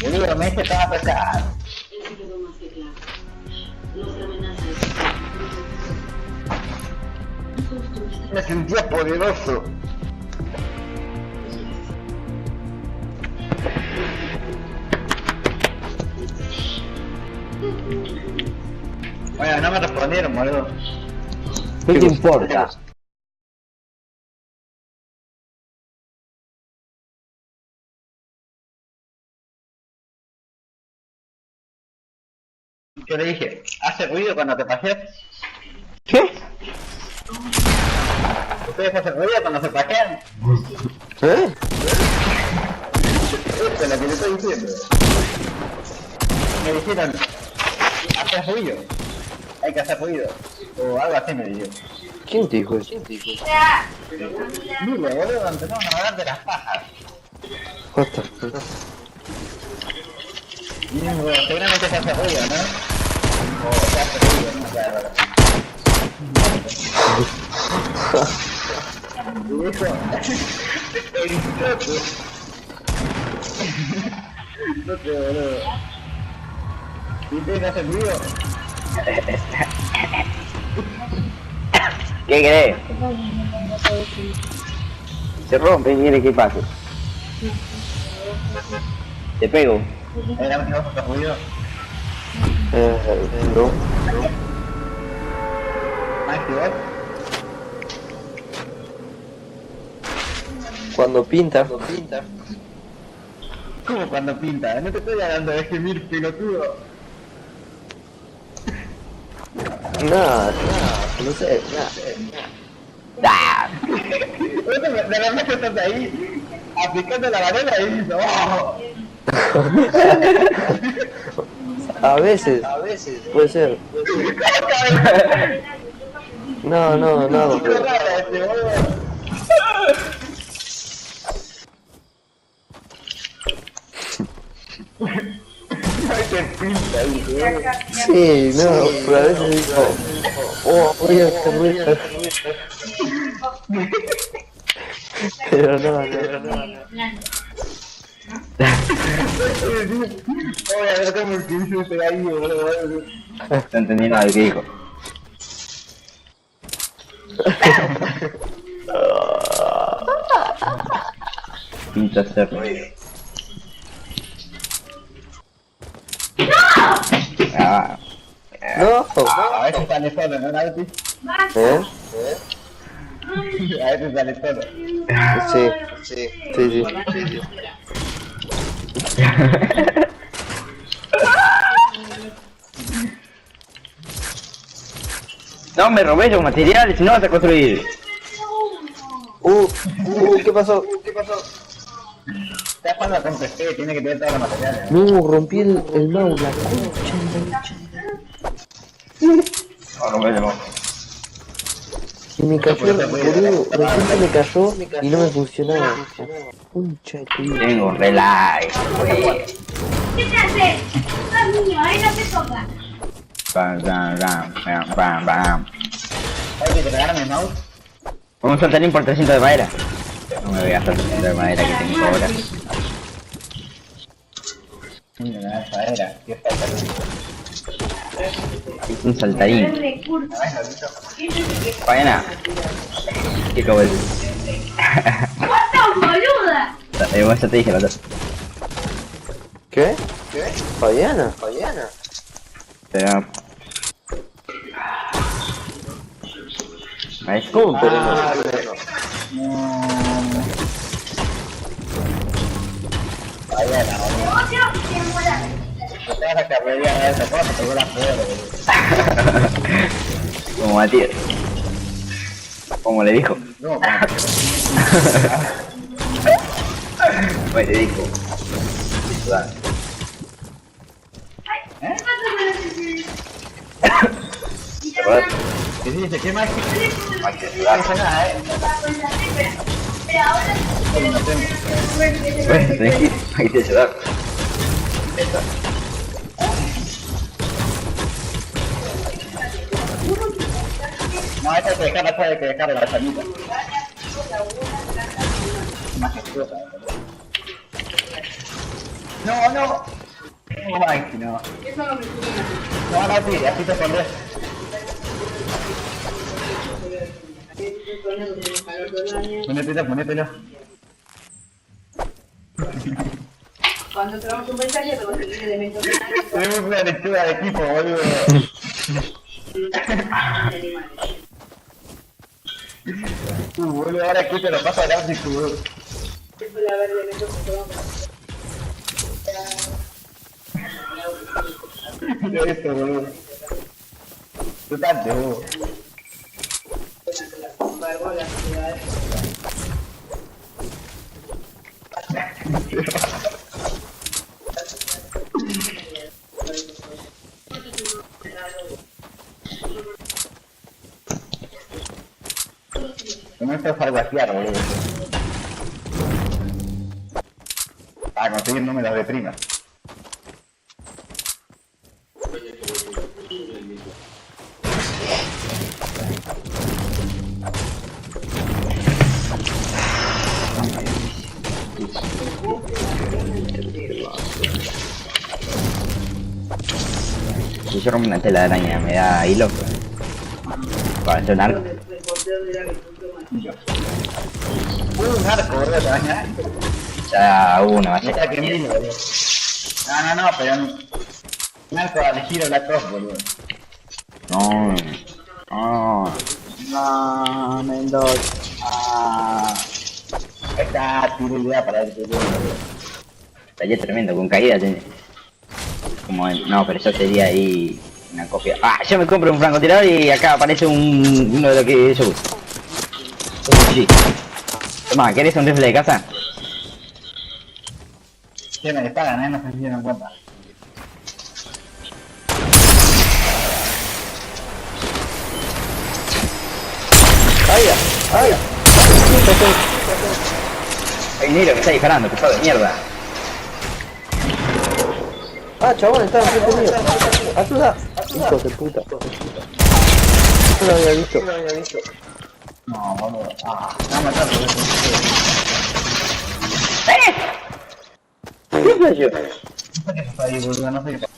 Boludo, me dice que estaba pesado. Me sentía poderoso. Bueno, no me respondieron, boludo. ¿Qué te importa? ¿Qué le dije? ¿Hace ruido cuando te pajeas? ¿Qué? ¿Ustedes hacen ruido cuando se pajean? ¿Eh? Esto es lo que le estoy diciendo. Me dijeron, ¿haces ruido? Hay que hacer ruido. O algo así me dijeron. ¿Quién te dijo eso? Mire, boludo, empezamos a hablar de las pajas. What the fuck? Y seguramente se hace ruido, ¿no? O se hace ruido, no sé, verdad. Y dijo, no sé, boludo. ¿Y ustedes hacen ruido? ¿Qué querés? Se rompe y quiere que pase. Te pego. ¿Era un negocio de ruido? No. ¿Más que vos? Cuando pinta. ¿Cómo cuando pinta? No te estoy hablando de gemir, pelotudo. Nada, no sé, nada. De verdad que estás ahí aplicando la varela y dices, ¡oh! A veces, puede ser. No, ¡Qué rara este, boludo! Ay, qué pinta ahí, boludo. Sí, no, pero a veces digo, voy a hacer ruido. Pero no. Voy a ver cómo el que hizo ese ahí, boludo. No entendí nada de qué dijo. Pinta hacer ruido. No. A veces sale solo, ¿no, Nauti? ¿Eh? A veces sale solo. Sí. No me robé los materiales, si no vas a construir. ¿Qué pasó? Está jugando con PC, tiene que tener todos los materiales. No, rompí el mouse, la concha. Y me cayó, boludo, recién me cayó y no me funcionaba. Concha de tu vida. Tengo relay. ¿Qué te haces? Sos niño, ahí no te toca. Bam. ¿Hay que regalarme el mouse? Un saltarín por 300 de madera. No me voy a gastar 300 de madera que tengo ahora. Mira, esa era. ¿Qué falta? Un saltarín. Faena. ¿Qué acabo de decir? ¡Cuánto, boluda! Vos ya te dije la otra. ¿Qué? Fabiana. Pero... ¿Cómo? Pero no. Vaya la otra. Te vas a carrería de esa cosa, te voy a joder, Como Matías. Como le dijo. no, Pues le dijo. ¿qué dice? ¿Qué más? Pero ahora Bueno, tranquilo, hay que ayudar. No, esta hay que dejarla, esta hay que dejarla la salida. Majestuosa. No, no. No, Mikey, no. No, no, tire, así te escondes. Ponételo. Cuando trabamos un mensaje, te conseguí elementos de Tenemos una lectura de equipo, boludo. Boludo, ahora aquí te lo pasa a García, boludo. Mira esto, boludo. Totalmente, boludo. No me estás salvajear, boludo. A conseguir números de prima. Si yo rompo una tela de araña, me da hilo para sonar. Un arco, boludo, te bañas. Ya hubo una base. Esa que mil, boludo. No, pero un arco al giro la cross, boludo. No. No, Mendoza. Ahí está, tiro idea para el boludo. Taller tremendo, con caída tiene. Como no, pero eso sería ahí una copia. Ah, yo me compro un francotirador y acá aparece uno de lo que yo uso. Sí. Toma, ¿querés un rifle de casa? Que me pagan, no se dieron cuenta. Hay dinero que está disparando, pesado de mierda. Ah, chabón, está enfrente mío. Ayuda. Hijo de puta. No lo había visto. No, boludo. No, matar, boludo. ¿Qué fue yo? No sé qué pasó ahí, boludo, no sé qué pasó.